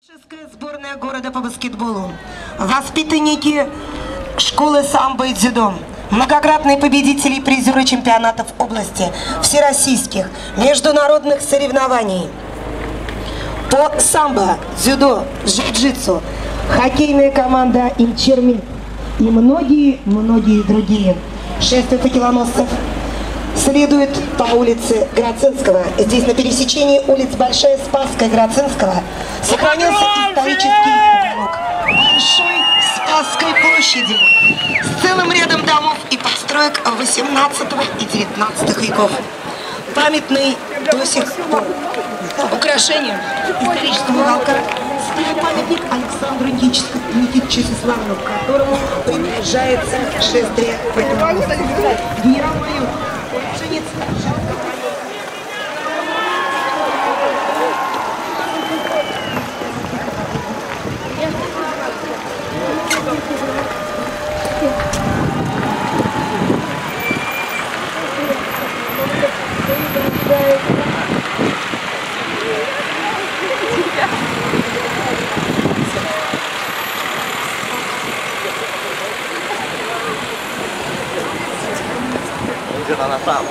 Чешская сборная города по баскетболу, воспитанники школы самбо и дзюдо, многократные победители и призеры чемпионатов области, всероссийских, международных соревнований по самбо, дзюдо, джиу-джитсу, хоккейная команда «Инчерми» и многие другие. Шествие факелоносцев следует по улице Грацинского. Здесь на пересечении улиц Большая Спасская и Грацинского сохранился исторический уголок Большой Спасской площади с целым рядом домов и построек 18 и 19 веков. Памятный до сих пор украшением исторического уголка стоит памятник Александру Никитичу Сеславовну, к которому приближается шествие факелоносцев. Генерал-майор Пшеница. Где-то она там.